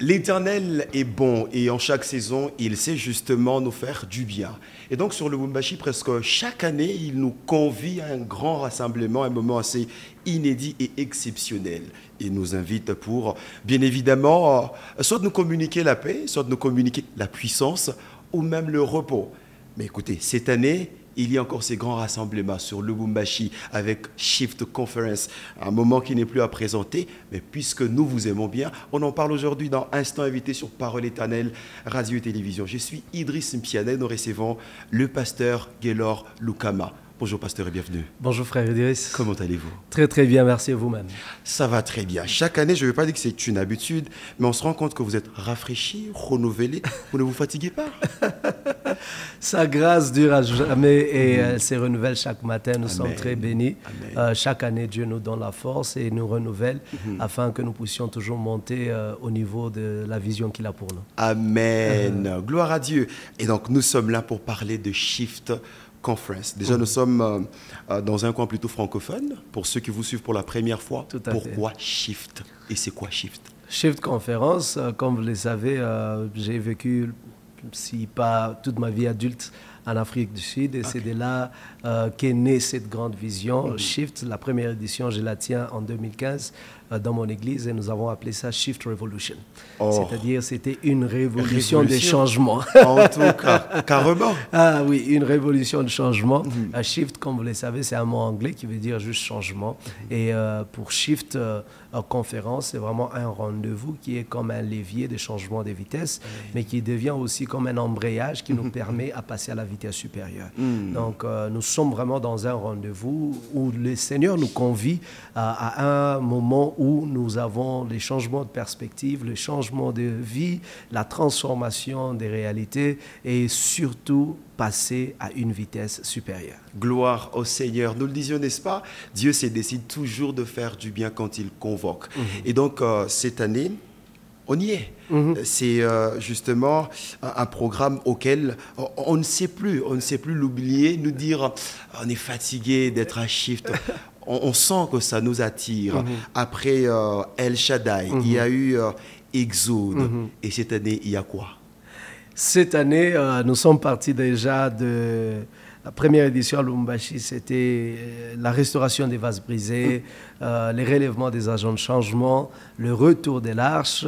L'Éternel est bon et en chaque saison, il sait justement nous faire du bien. Et donc sur le Lubumbashi, presque chaque année, il nous convie à un grand rassemblement, un moment assez inédit et exceptionnel. Il nous invite pour, bien évidemment, soit de nous communiquer la paix, soit de nous communiquer la puissance ou même le repos. Mais écoutez, cette année, il y a encore ces grands rassemblements sur Lubumbashi avec Shift Conference, un moment qui n'est plus à présenter, mais puisque nous vous aimons bien, on en parle aujourd'hui dans Instant Invité sur Parole Éternelle, Radio et Télévision. Je suis Idriss Mpiana et nous recevons le pasteur Gaylor Lukama. Bonjour pasteur et bienvenue. Bonjour frère Idriss. Comment allez-vous? Très très bien, merci à vous-même. Ça va très bien. Chaque année, je ne veux pas dire que c'est une habitude, mais on se rend compte que vous êtes rafraîchi, renouvelé. Vous ne vous fatiguez pas? Sa grâce dure à jamais et elle se renouvelle chaque matin. Nous sommes très bénis. Chaque année, Dieu nous donne la force et nous renouvelle afin que nous puissions toujours monter au niveau de la vision qu'il a pour nous. Amen. Gloire à Dieu. Et donc, nous sommes là pour parler de Shift Conference. Déjà, nous sommes dans un coin plutôt francophone. Pour ceux qui vous suivent pour la première fois, pourquoi Shift? Et c'est quoi Shift? Shift Conference, comme vous le savez, j'ai vécu, si pas toute ma vie adulte, en Afrique du Sud. Et c'est de là qu'est née cette grande vision. Shift, la première édition, je la tiens en 2015 dans mon église et nous avons appelé ça Shift Revolution. C'est-à-dire, c'était une révolution des changements. En tout cas, carrément. Ah oui, une révolution de changement. Shift, comme vous le savez, c'est un mot anglais qui veut dire juste changement. Et pour Shift Conférence, c'est vraiment un rendez-vous qui est comme un levier de changement de vitesse, mais qui devient aussi comme un embrayage qui nous permet à passer à la vitesse supérieure. Donc, nous sommes vraiment dans un rendez-vous où le Seigneur nous convie à un moment où nous avons les changements de perspective, le changement de vie, la transformation des réalités et surtout passer à une vitesse supérieure. Gloire au Seigneur. Nous le disions, n'est-ce pas? Dieu se décide toujours de faire du bien quand il convoque. Et donc, cette année, on y est. C'est justement un programme auquel on ne sait plus l'oublier, nous dire on est fatigué d'être à Shift. On sent que ça nous attire. Après El Shaddai, il y a eu Exode. Et cette année, il y a quoi? Cette année, nous sommes partis déjà de la première édition à Lubumbashi, c'était la restauration des vases brisés, les relèvements des agents de changement, le retour de l'arche,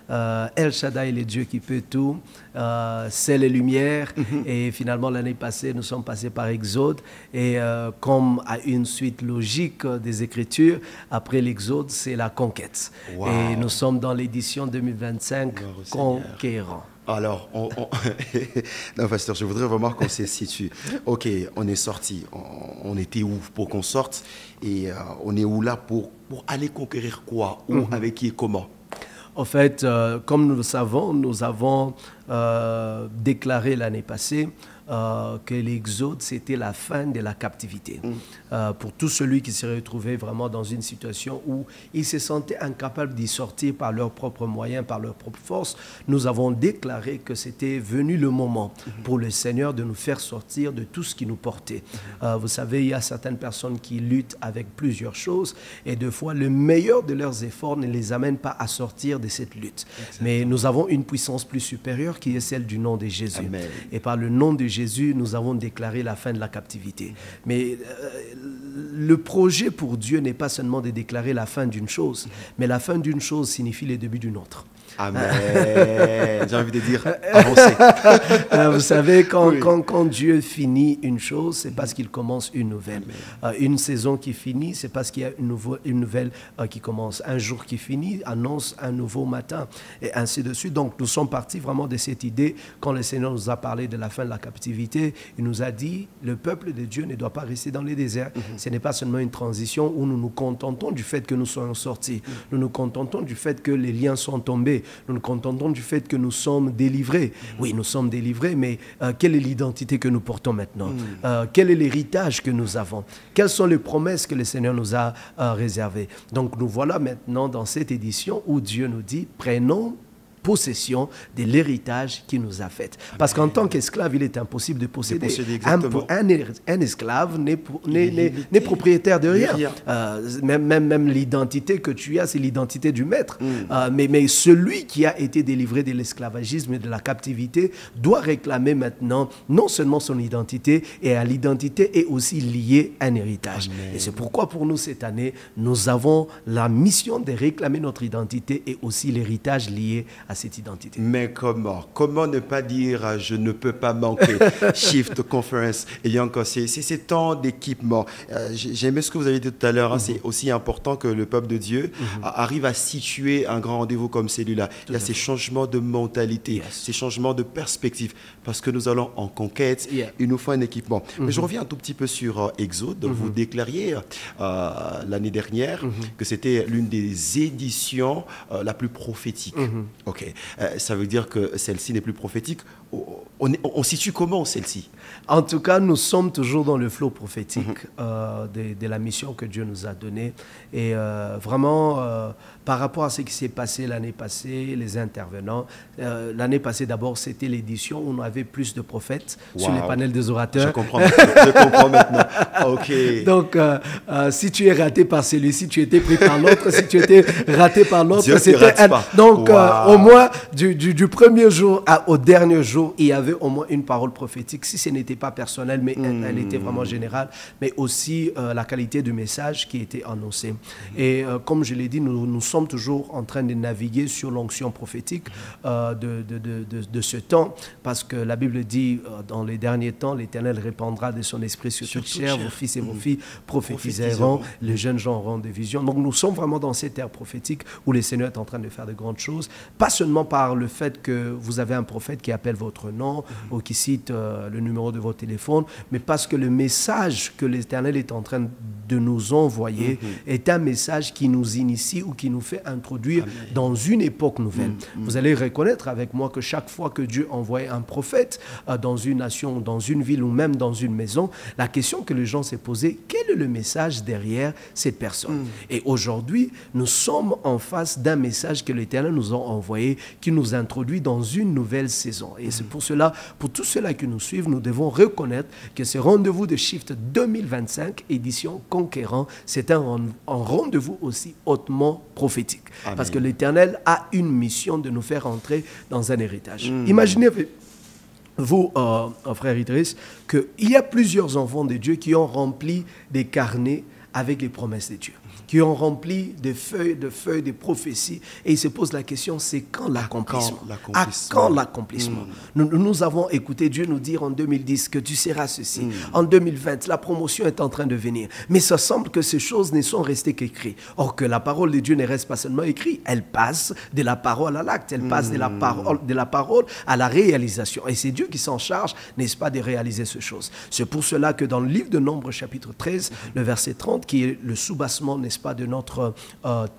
El Shaddai, le Dieu qui peut tout, c'est les lumières. Et finalement, l'année passée, nous sommes passés par Exode. Et comme à une suite logique des Écritures, après l'Exode, c'est la conquête. Wow. Et nous sommes dans l'édition 2025, Conquérant. Alors, non, pasteur, je voudrais vraiment qu'on se situe. Ok, on est sorti. On était où pour qu'on sorte? Et on est où là pour aller conquérir quoi? Où, avec qui et comment? En fait, comme nous le savons, nous avons déclaré l'année passée que l'Exode, c'était la fin de la captivité. Pour tout celui qui s'est retrouvé vraiment dans une situation où il se sentait incapable d'y sortir par leurs propres moyens, par leurs propres forces, nous avons déclaré que c'était venu le moment pour le Seigneur de nous faire sortir de tout ce qui nous portait. Vous savez, il y a certaines personnes qui luttent avec plusieurs choses et deux fois, le meilleur de leurs efforts ne les amène pas à sortir de cette lutte. Exactement. Mais nous avons une puissance plus supérieure qui est celle du nom de Jésus. Amen. Et par le nom de Jésus, nous avons déclaré la fin de la captivité. Mais le projet pour Dieu n'est pas seulement de déclarer la fin d'une chose, mais la fin d'une chose signifie le début d'une autre. Amen. J'ai envie de dire avancer. Vous savez, quand Dieu finit une chose, c'est parce qu'il commence une nouvelle. Une saison qui finit, c'est parce qu'il y a une nouvelle qui commence. Un jour qui finit annonce un nouveau matin, et ainsi de suite. Donc, nous sommes partis vraiment de cette idée. Quand le Seigneur nous a parlé de la fin de la captivité, il nous a dit, le peuple de Dieu ne doit pas rester dans les déserts. Ce n'est pas seulement une transition où nous nous contentons du fait que nous soyons sortis. Nous nous contentons du fait que les liens sont tombés. Nous nous contentons du fait que nous sommes délivrés. Oui, nous sommes délivrés, mais quelle est l'identité que nous portons maintenant? Quel est l'héritage que nous avons? Quelles sont les promesses que le Seigneur nous a réservées? Donc nous voilà maintenant dans cette édition où Dieu nous dit, prenons possession de l'héritage qu'il nous a fait. Parce qu'en tant qu'esclave, il est impossible de posséder. Un esclave n'est propriétaire de rien. Même l'identité que tu as, c'est l'identité du maître. Mais celui qui a été délivré de l'esclavagisme et de la captivité doit réclamer maintenant non seulement son identité, et à l'identité est aussi lié un héritage. Amen. Et c'est pourquoi pour nous cette année, nous avons la mission de réclamer notre identité et aussi l'héritage lié à cette identité. Mais comment ne pas dire je ne peux pas manquer Shift Conference et encore c'est tant d'équipements. J'ai aimé ce que vous avez dit tout à l'heure. C'est aussi important que le peuple de Dieu arrive à situer un grand rendez-vous comme celui-là. Il y a ces changements de mentalité, ces changements de perspective, parce que nous allons en conquête. Il nous faut un équipement. Mais je reviens un tout petit peu sur Exode. Vous déclariez l'année dernière que c'était l'une des éditions la plus prophétique. Ok. Ça veut dire que celle-ci n'est plus prophétique. On situe comment celle-ci? En tout cas, nous sommes toujours dans le flot prophétique de la mission que Dieu nous a donnée. Et vraiment, par rapport à ce qui s'est passé l'année passée, les intervenants, l'année passée d'abord, c'était l'édition où on avait plus de prophètes sur les panels des orateurs. Je comprends maintenant. Ok. Donc, si tu es raté par celui-ci, tu étais pris par l'autre. Si tu étais raté par l'autre, c'était donc au moins du premier jour au dernier jour, il y avait au moins une parole prophétique. Si ce n'était pas personnel, mais elle était vraiment générale, mais aussi la qualité du message qui était annoncé. Et comme je l'ai dit, nous sommes toujours en train de naviguer sur l'onction prophétique de ce temps, parce que la Bible dit dans les derniers temps, l'Éternel répandra de son esprit sur toute chair, vos fils et vos filles prophétiseront, les jeunes gens auront des visions. Donc nous sommes vraiment dans cette ère prophétique où le Seigneur est en train de faire de grandes choses, pas seulement par le fait que vous avez un prophète qui appelle votre nom ou qui cite le numéro de votre téléphone, mais parce que le message que l'Éternel est en train de nous envoyer est un message qui nous initie ou qui nous fait introduire dans une époque nouvelle. Vous allez reconnaître avec moi que chaque fois que Dieu envoyait un prophète dans une nation, dans une ville ou même dans une maison, la question que les gens s'est posée, quel est le message derrière cette personne? Et aujourd'hui, nous sommes en face d'un message que l'Éternel nous a envoyé, qui nous introduit dans une nouvelle saison. Et c'est pour cela, pour tous ceux-là qui nous suivent, nous devons reconnaître que ce rendez-vous de Shift 2025, édition Conquérant, c'est un rendez-vous aussi hautement prophétique. Amen. Parce que l'Éternel a une mission de nous faire entrer dans un héritage. Imaginez-vous, frère Idriss, qu'il y a plusieurs enfants de Dieu qui ont rempli des carnets avec les promesses de Dieu, qui ont rempli des feuilles de prophéties, et ils se posent la question, c'est quand l'accomplissement? À quand l'accomplissement? Nous avons écouté Dieu nous dire en 2010 que tu seras ceci. En 2020, la promotion est en train de venir. Mais ça semble que ces choses ne sont restées qu'écrites. Or que la parole de Dieu ne reste pas seulement écrite, elle passe de la parole à l'acte, elle passe de la parole à la réalisation. Et c'est Dieu qui s'en charge, n'est-ce pas, de réaliser ces choses. C'est pour cela que dans le livre de Nombres, chapitre 13, le verset 30, qui est le soubassement, n'est-ce pas, de notre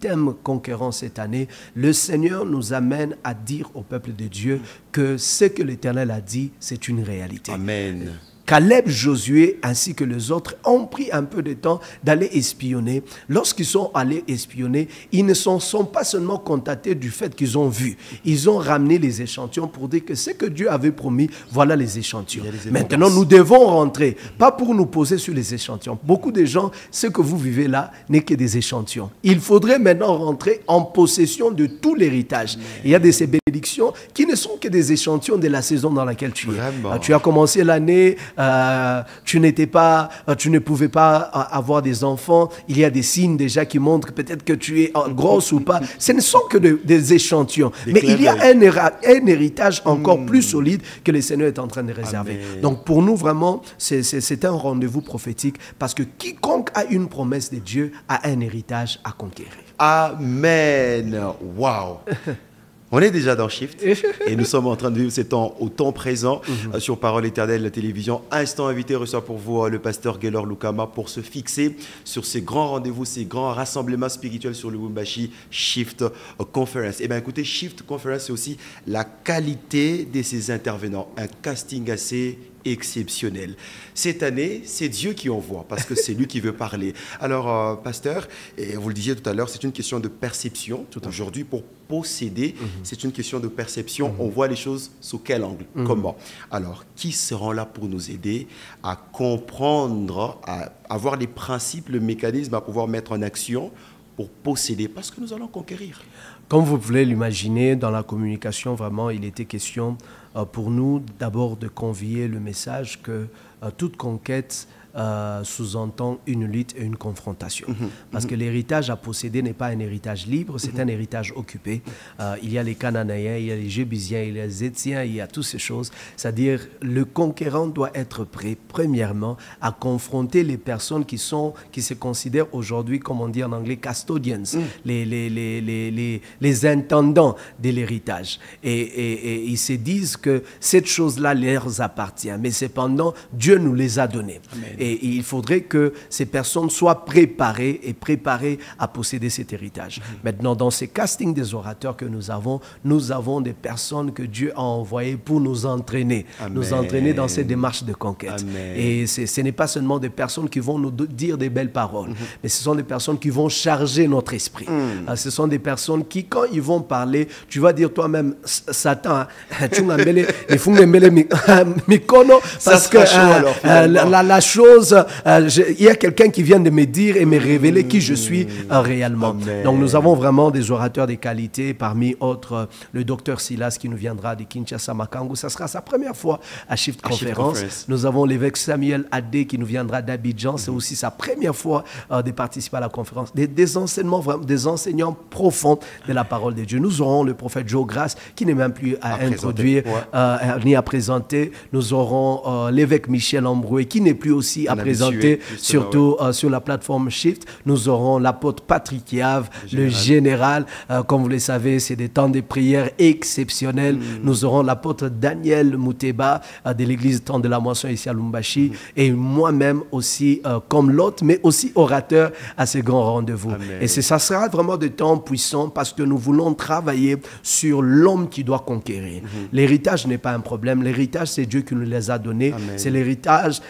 thème conquérant cette année, le Seigneur nous amène à dire au peuple de Dieu que ce que l'Éternel a dit, c'est une réalité. Amen. Caleb, Josué, ainsi que les autres ont pris un peu de temps d'aller espionner. Lorsqu'ils sont allés espionner, ils ne sont pas seulement contentés du fait qu'ils ont vu. Ils ont ramené les échantillons pour dire que ce que Dieu avait promis, voilà les échantillons. Maintenant, nous devons rentrer, pas pour nous poser sur les échantillons. Beaucoup de gens, ce que vous vivez là n'est que des échantillons. Il faudrait maintenant rentrer en possession de tout l'héritage. Il y a de ces bénédictions qui ne sont que des échantillons de la saison dans laquelle tu es. Tu as commencé l'année... tu ne pouvais pas avoir des enfants, il y a des signes déjà qui montrent peut-être que tu es grosse ou pas. Ce ne sont que des échantillons. Mais il y a un héritage encore plus solide que le Seigneur est en train de réserver. Amen. Donc pour nous, vraiment, c'est un rendez-vous prophétique parce que quiconque a une promesse de Dieu a un héritage à conquérir. Amen. Wow. On est déjà dans Shift et nous sommes en train de vivre ces temps au temps présent sur Parole Éternelle, la télévision. Instant invité reçoit pour vous le pasteur Gaylor Lukama pour se fixer sur ces grands rendez-vous, ces grands rassemblements spirituels sur le Lubumbashi Shift Conference. Et bien écoutez, Shift Conference, c'est aussi la qualité de ces intervenants. Un casting assez exceptionnel. Cette année, c'est Dieu qui envoie, parce que c'est lui qui veut parler. Alors, pasteur, et vous le disiez tout à l'heure, c'est une question de perception. Aujourd'hui, pour posséder, c'est une question de perception. On voit les choses sous quel angle, comment. Alors, qui seront là pour nous aider à comprendre, à avoir les principes, le mécanisme, à pouvoir mettre en action pour posséder, parce que nous allons conquérir. Comme vous pouvez l'imaginer, dans la communication, vraiment, il était question pour nous d'abord de convier le message que toute conquête sous-entend une lutte et une confrontation. Parce que l'héritage à posséder n'est pas un héritage libre, c'est un héritage occupé. Il y a les Cananéens, il y a les Jébusiens, il y a les Étiens, il y a toutes ces choses. C'est-à-dire, le conquérant doit être prêt, premièrement, à confronter les personnes qui se considèrent aujourd'hui, comme on dit en anglais, custodians, les intendants de l'héritage. Et ils se disent que cette chose-là leur appartient. Mais cependant, Dieu nous les a donnés. Amen. Et il faudrait que ces personnes soient préparées à posséder cet héritage. Maintenant, dans ces castings des orateurs que nous avons des personnes que Dieu a envoyées pour nous entraîner. Amen. Nous entraîner dans ces démarches de conquête. Amen. Et ce n'est pas seulement des personnes qui vont nous dire des belles paroles, mais ce sont des personnes qui vont charger notre esprit. Ce sont des personnes qui, quand ils vont parler, tu vas dire toi-même, Satan, tu m'as mêlé, il faut me mêler mikono, parce que la chose, il y a quelqu'un qui vient de me dire et me révéler qui je suis réellement. Amen. Donc nous avons vraiment des orateurs de qualité, parmi autres le docteur Silas qui nous viendra de Kinshasa Makangu. Ça sera sa première fois à Shift Conference. Nous avons l'évêque Samuel Adé qui nous viendra d'Abidjan. C'est aussi sa première fois de participer à la conférence. Des enseignants profonds de la parole de Dieu. Nous aurons le prophète Joe Grace qui n'est même plus à introduire ni à présenter. Nous aurons l'évêque Michel Ambroué qui n'est plus aussi à présenter, surtout sur la plateforme Shift. Nous aurons l'apôtre Patrick Yave, le général. Comme vous le savez, c'est des temps de prière exceptionnels. Nous aurons l'apôtre Daniel Mouteba de l'église Temps de la Moisson ici à Lubumbashi. Et moi-même aussi comme l'hôte, mais aussi orateur à ce grand rendez-vous. Amen. Et ça sera vraiment des temps puissants parce que nous voulons travailler sur l'homme qui doit conquérir. L'héritage n'est pas un problème. L'héritage, c'est Dieu qui nous les a donnés. C'est l'héritage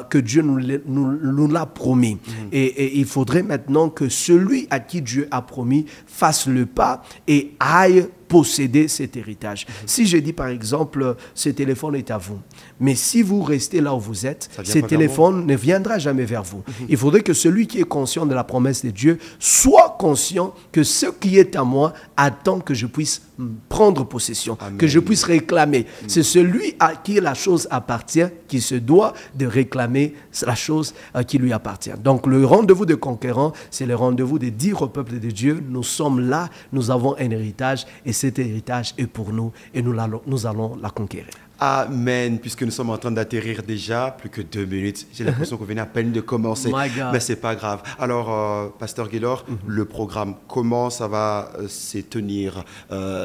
que Dieu nous l'a promis. Et il faudrait maintenant que celui à qui Dieu a promis fasse le pas et aille posséder cet héritage. Si je dis par exemple, ce téléphone est à vous, mais si vous restez là où vous êtes, ce téléphone ne viendra jamais vers vous. Il faudrait que celui qui est conscient de la promesse de Dieu soit conscient que ce qui est à moi attend que je puisse prendre possession, Amen. Que je puisse réclamer. C'est celui à qui la chose appartient qui se doit de réclamer la chose qui lui appartient. Donc le rendez-vous de conquérant, c'est le rendez-vous de dire au peuple de Dieu, nous sommes là, nous avons un héritage et cet héritage est pour nous et nous allons la conquérir. Amen, puisque nous sommes en train d'atterrir déjà, plus que 2 minutes. J'ai l'impression qu'on venait à peine de commencer, mais c'est pas grave. Alors, Pasteur Gaylor, le programme, comment ça va se tenir,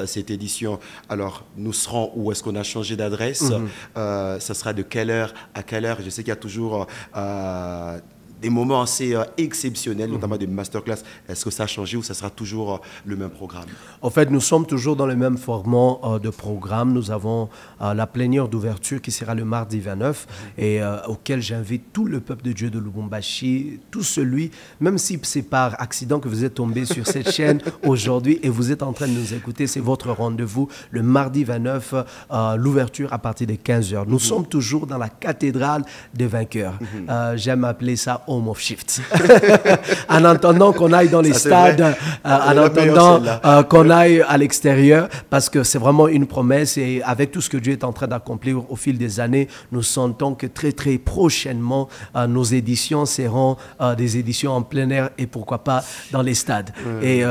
cette édition? Alors, nous serons où? Est-ce qu'on a changé d'adresse? Ça sera de quelle heure à quelle heure? Je sais qu'il y a toujours des moments assez exceptionnels, notamment des masterclass. Est-ce que ça a changé ou ça sera toujours le même programme? En fait, nous sommes toujours dans le même format de programme. Nous avons la plénière d'ouverture qui sera le mardi 29 et auquel j'invite tout le peuple de Dieu de Lubumbashi, tout celui, même si c'est par accident que vous êtes tombé sur cette chaîne aujourd'hui et vous êtes en train de nous écouter, c'est votre rendez-vous le mardi 29, l'ouverture à partir de 15h. Nous sommes toujours dans la cathédrale des vainqueurs. J'aime appeler ça Home of Shift. En attendant qu'on aille dans les stades, en attendant qu'on aille à l'extérieur, parce que c'est vraiment une promesse et avec tout ce que Dieu est en train d'accomplir au fil des années, nous sentons que très très prochainement, nos éditions seront des éditions en plein air et pourquoi pas dans les stades. Et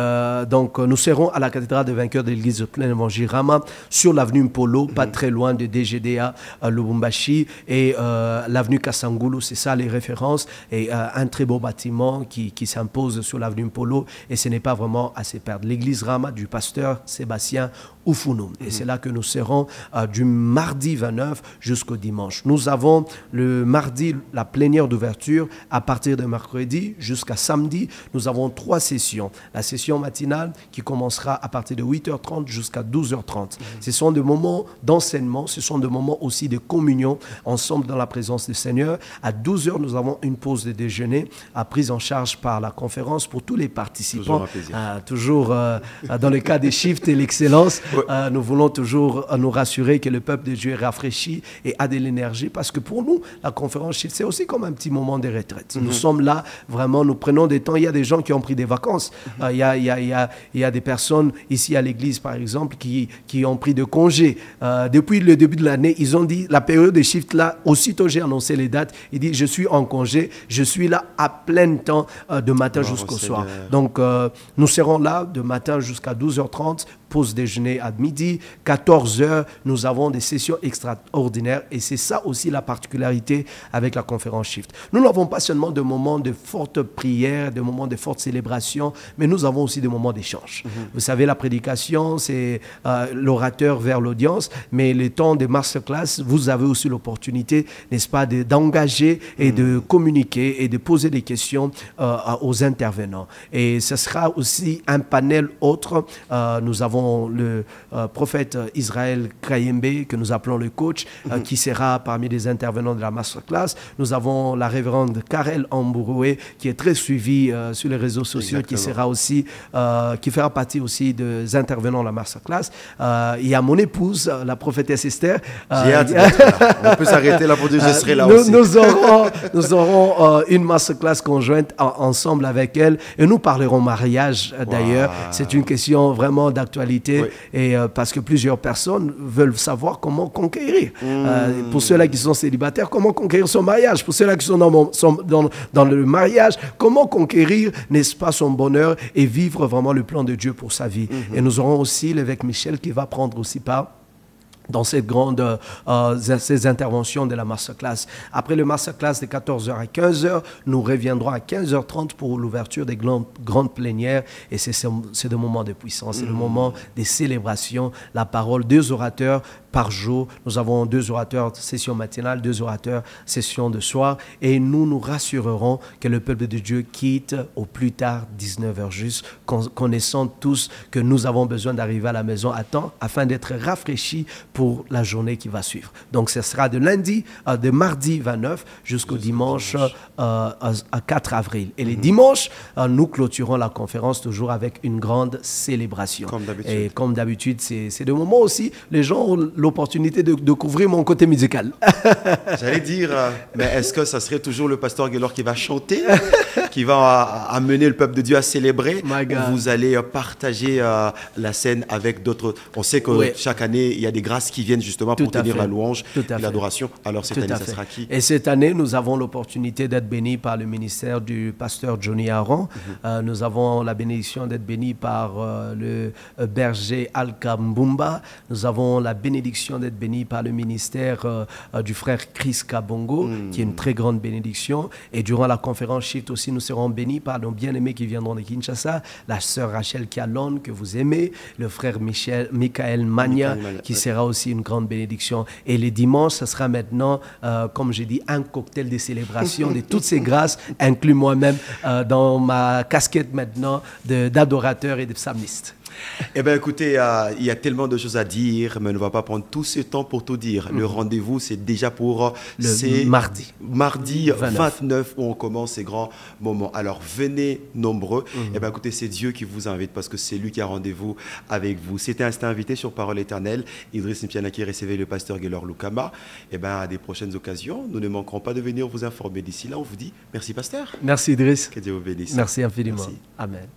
donc nous serons à la cathédrale des vainqueurs de l'église de plein évangile Rama, sur l'avenue Mpolo, pas très loin de DGDA Lubumbashi et l'avenue Kasangulu, c'est ça les références. Et et un très beau bâtiment qui s'impose sur l'avenue Polo, et ce n'est pas vraiment à se perdre. L'église Rama du pasteur Sébastien Oufounou. Et c'est là que nous serons du mardi 29 jusqu'au dimanche. Nous avons le mardi la plénière d'ouverture à partir de mercredi jusqu'à samedi. Nous avons 3 sessions. La session matinale qui commencera à partir de 8h30 jusqu'à 12h30. Ce sont des moments d'enseignement, ce sont des moments aussi de communion ensemble dans la présence du Seigneur. À 12h, nous avons une pause de déjeuner prise en charge par la conférence pour tous les participants. Toujours dans le cas des shifts et l'excellence. Nous voulons toujours nous rassurer que le peuple de Dieu est rafraîchi et a de l'énergie, parce que pour nous, la conférence Shift, c'est aussi comme un petit moment de retraite. Nous sommes là, vraiment, nous prenons des temps. Il y a des gens qui ont pris des vacances. Il y a des personnes ici à l'église, par exemple, qui ont pris de congés. Depuis le début de l'année, ils ont dit, la période de Shift, là, aussitôt j'ai annoncé les dates, il dit, je suis en congé, je suis là à plein temps de matin jusqu'au soir. Donc, nous serons là de matin jusqu'à 12h30, pause déjeuner à midi, 14h, nous avons des sessions extraordinaires, et c'est ça aussi la particularité avec la conférence Shift. Nous n'avons pas seulement de moments de forte prière, de moments de forte célébration, mais nous avons aussi des moments d'échange. Vous savez, la prédication, c'est l'orateur vers l'audience, mais les temps de masterclass, vous avez aussi l'opportunité, n'est-ce pas, d'engager et de communiquer et de poser des questions aux intervenants. Et ce sera aussi un panel autre. Nous avons le prophète Israël Kayembe, que nous appelons le coach, qui sera parmi les intervenants de la masterclass. Nous avons la révérende Karel Ambouroué, qui est très suivie sur les réseaux sociaux, qui sera aussi, qui fera partie aussi des intervenants de la masterclass. Il y a mon épouse, la prophétesse Esther. J'ai hâte d'être là. On peut s'arrêter là pour dire je serai là aussi. Nous aurons une masterclass conjointe ensemble avec elle, et nous parlerons mariage d'ailleurs. C'est une question vraiment d'actualité. Et parce que plusieurs personnes veulent savoir comment conquérir. Pour ceux-là qui sont célibataires, comment conquérir son mariage. Pour ceux-là qui sont dans le mariage, comment conquérir, n'est-ce pas, son bonheur et vivre vraiment le plan de Dieu pour sa vie. Et nous aurons aussi l'évêque Michel qui va prendre aussi part dans cette ces interventions de la masterclass. Après le masterclass de 14h à 15h, nous reviendrons à 15h30 pour l'ouverture des grandes plénières, et c'est le moment de puissance, c'est le moment des célébrations, la parole, 2 orateurs par jour. Nous avons 2 orateurs session matinale, 2 orateurs session de soir, et nous nous rassurerons que le peuple de Dieu quitte au plus tard 19h juste, connaissant tous que nous avons besoin d'arriver à la maison à temps afin d'être rafraîchis pour la journée qui va suivre. Donc ce sera de mardi 29 jusqu'au dimanche 4 avril. Et les dimanches, nous clôturons la conférence toujours avec une grande célébration. Comme d'habitude. Et comme d'habitude, c'est le moment aussi, les gens ont l'opportunité de découvrir mon côté musical. J'allais dire, mais est-ce que ça serait toujours le pasteur Gaylor qui va chanter, qui va amener le peuple de Dieu à célébrer? Vous allez partager la scène avec d'autres. On sait que chaque année, il y a des grâces qui viennent justement pour tenir la louange et l'adoration. Alors cette année, ça sera qui? Et cette année, nous avons l'opportunité d'être bénis par le ministère du pasteur Johnny Aaron. Nous avons la bénédiction d'être bénis par le berger Alka Mbumba. Nous avons la bénédiction d'être bénis par le ministère du frère Chris Kabongo, qui est une très grande bénédiction. Et durant la conférence Shift aussi, nous serons bénis par nos bien-aimés qui viendront de Kinshasa, la sœur Rachel Kialon, que vous aimez, le frère Michael Magna, qui sera aussi une grande bénédiction. Et les dimanches, ce sera maintenant, comme j'ai dit, un cocktail de célébration de toutes ces grâces, inclus moi-même dans ma casquette maintenant d'adorateur et de psalmiste. Eh bien, écoutez, il y a tellement de choses à dire, mais on ne va pas prendre tout ce temps pour tout dire. Le rendez-vous, c'est déjà pour mardi 29 où on commence ces grands moments. Alors, venez nombreux. Eh bien, écoutez, c'est Dieu qui vous invite parce que c'est lui qui a rendez-vous avec vous. C'était invité sur Parole Éternelle. Idriss Mpianaki recevait le pasteur Gaylor Lukama. Eh bien, à des prochaines occasions, nous ne manquerons pas de venir vous informer. D'ici là, on vous dit merci, pasteur. Merci, Idriss. Que Dieu vous bénisse. Merci infiniment. Merci. Amen.